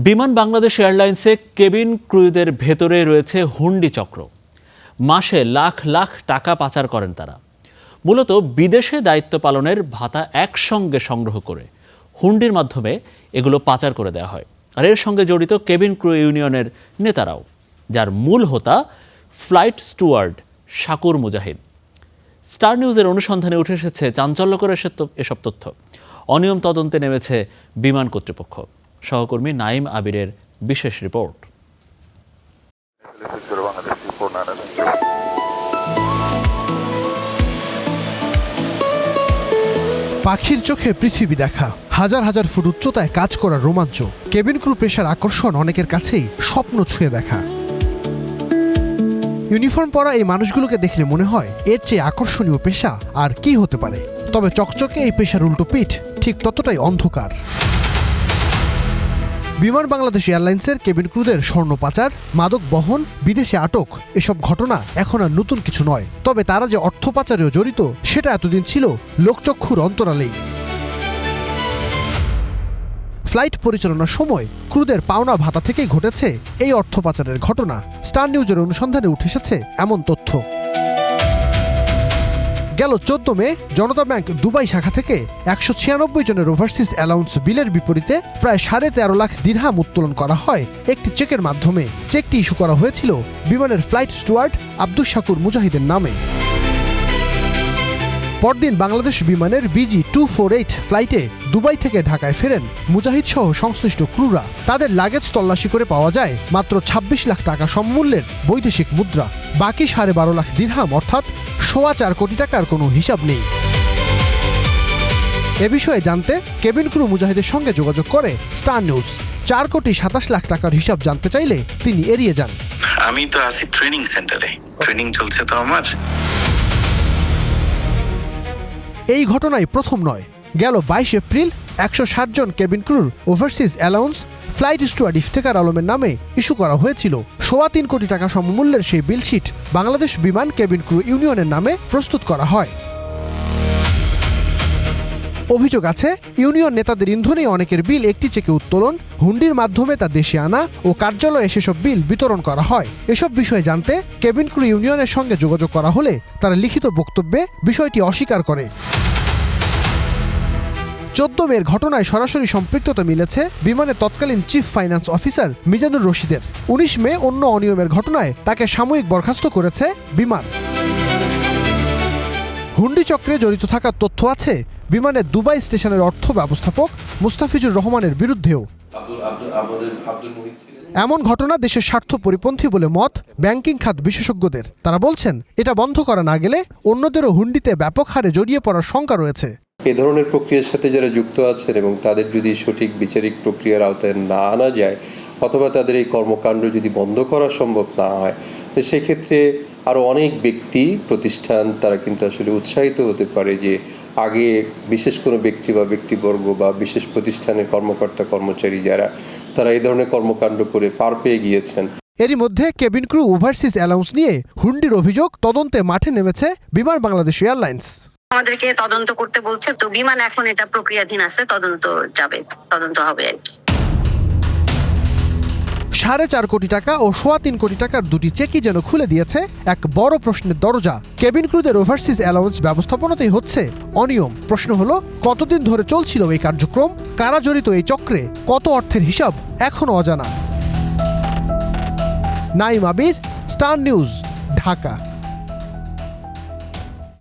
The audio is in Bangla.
বিমান বাংলাদেশ এয়ারলাইন্সে কেবিন ক্রুদের ভেতরে রয়েছে হুন্ডি চক্র। মাসে লাখ লাখ টাকা পাচার করেন তারা। মূলত বিদেশে দায়িত্ব পালনের ভাতা একসঙ্গে সংগ্রহ করে হুন্ডির মাধ্যমে এগুলো পাচার করে দেওয়া হয়। আর এর সঙ্গে জড়িত কেবিন ক্রু ইউনিয়নের নেতারাও, যার মূল হোতা ফ্লাইট স্টুয়ার্ড শাকুর মুজাহিদ। স্টার নিউজের অনুসন্ধানে উঠে এসেছে চাঞ্চল্যকর এসব তথ্য। অনিয়ম তদন্তে নেমেছে বিমান কর্তৃপক্ষ। সহকর্মী নাইম আবিরের বিশেষ রিপোর্ট। পাখির চোখে পৃথিবী দেখা, হাজার হাজার ফুট উচ্চতায় কাজ করার রোমাঞ্চ, কেবিন ক্রু পেশার আকর্ষণ অনেকের কাছেই স্বপ্ন ছুঁয়ে দেখা। ইউনিফর্ম পরা এই মানুষগুলোকে দেখলে মনে হয় এর চেয়ে আকর্ষণীয় পেশা আর কি হতে পারে। তবে চকচকে এই পেশার উল্টো পিঠ ঠিক ততটাই অন্ধকার। বিমান বাংলাদেশ এয়ারলাইন্সের কেবিন ক্রুদের স্বর্ণ পাচার, মাদক বহন, বিদেশে আটক, এসব ঘটনা এখন আর নতুন কিছু নয়। তবে তারা যে অর্থ পাচারেও জড়িত সেটা এতদিন ছিল লোকচক্ষুর অন্তরালেই। ফ্লাইট পরিচালনার সময় ক্রুদের পাওনা ভাতা থেকেই ঘটেছে এই অর্থ পাচারের ঘটনা। স্টার নিউজের অনুসন্ধানে উঠে এসেছে এমন তথ্য। গেল 14 মে জনতা ব্যাংক দুবাই শাখা থেকে 196 জনের ওভারসিজ অ্যালাউন্স বিলের বিপরীতে প্রায় 13.5 লাখ দিরহাম উত্তোলন করা হয় একটি চেকের মাধ্যমে। চেকটি ইস্যু করা হয়েছিল বিমানের ফ্লাইট স্টুয়ার্ড আব্দুল শাকুর মুজাহিদের নামে। পরদিন বাংলাদেশ বিমানের BG248 ফ্লাইটে দুবাই থেকে ঢাকায় ফেরেন মুজাহিদ সহ সংশ্লিষ্ট ক্রুরা। তাদের লাগেজ তল্লাশি করে পাওয়া যায় মাত্র 26 লাখ টাকা সমমূল্যের বৈদেশিক মুদ্রা। বাকি 12.5 লাখ দিরহাম অর্থাৎ 4.25 কোটি টাকার কোনো হিসাব নেই। এ বিষয়ে জানতে কেবিন ক্রু মুজাহিদের সঙ্গে যোগাযোগ করে স্টার নিউজ। 4.27 কোটি টাকার হিসাব জানতে চাইলে তিনি এড়িয়ে যান। আমি তো আছি ট্রেনিং সেন্টারে, ট্রেনিং চলছে তো আমার। এই ঘটনাই প্রথম নয়। গেল 22 এপ্রিল 160 জন কেবিন ক্রুর overseas allowance flight steward Iftekhar আলমের নামে ইস্যু করা হয়েছিল। 3.25 কোটি টাকা সমমূল্যের সেই বিলশিট বাংলাদেশ বিমান কেবিন ক্রু ইউনিয়নের নামে প্রস্তুত করা হয়। অভিযোগ আছে, ইউনিয়ন নেতাদের ইন্ধনে অনেকের বিল একটি চেকে উত্তোলন, হুন্ডির মাধ্যমে তা দেশে আনা ও কার্যালয়ে সেসব বিল বিতরণ করা হয়। এসব বিষয়ে জানতে কেবিন ক্রু ইউনিয়নের সঙ্গে যোগাযোগ করা হলে তারা লিখিত বক্তব্যে বিষয়টি অস্বীকার করে। 14 মের ঘটনায় সরাসরি সম্পৃক্ততা মিলেছে বিমানের তৎকালীন চিফ ফাইন্যান্স অফিসার মিজানুর রশিদের। 19 মে অন্য অনিয়মের ঘটনায় তাকে সাময়িক বরখাস্ত করেছে বিমান। হুন্ডি চক্রে জড়িত থাকার তথ্য আছে বিমানের দুবাই স্টেশনের অর্থ ব্যবস্থাপক মুস্তাফিজুর রহমানের বিরুদ্ধেও। এমন ঘটনা দেশের স্বার্থ পরিপন্থী বলে মত ব্যাংকিং খাত বিশেষজ্ঞদের। তারা বলছেন, এটা বন্ধ করা না গেলে অন্যদেরও হুন্ডিতে ব্যাপক হারে জড়িয়ে পড়ার শঙ্কা রয়েছে। এ ধরনের প্রক্রিয়ার সাথে যারা যুক্ত আছেন এবং তাদের যদি সঠিক বিচারিক প্রক্রিয়ার আওতায় না আনা যায় অথবা তাদের এই কর্মকাণ্ড যদি বন্ধ করা সম্ভব না হয়, সেক্ষেত্রে আরও অনেক ব্যক্তি প্রতিষ্ঠান তারা কিন্তু আসলে উৎসাহিত হতে পারে যে আগে বিশেষ কোনো ব্যক্তি বা ব্যক্তিবর্গ বা বিশেষ প্রতিষ্ঠানের কর্মকর্তা কর্মচারী যারা তারা এই ধরনের কর্মকাণ্ড করে পার পেয়ে গিয়েছেন। এরই মধ্যে কেবিন ক্রু ওভারসিজ অ্যালাউন্স নিয়ে হুন্ডির অভিযোগ তদন্তে মাঠে নেমেছে বিমান বাংলাদেশ এয়ারলাইন্স। আমাদেরকে তদন্ত করতে বলছে, তো বিমান এখন এটা প্রক্রিয়াধীন আছে, তদন্ত হবে আর কি। 4.5 কোটি টাকা ও 3.25 কোটি টাকার দুটি চেকই যেন খুলে দিয়েছে এক বড় প্রশ্নের দরজা। কেবিন ক্রুদের ওভারসিজ অ্যালাউন্স ব্যবস্থাপনাতেই হচ্ছে অনিয়ম। প্রশ্ন হলো, কতদিন ধরে চলছিল এই কার্যক্রম, কারা জড়িত এই চক্রে, কত অর্থের হিসাব এখনো অজানা। নাইম আবির, স্টার নিউজ, ঢাকা।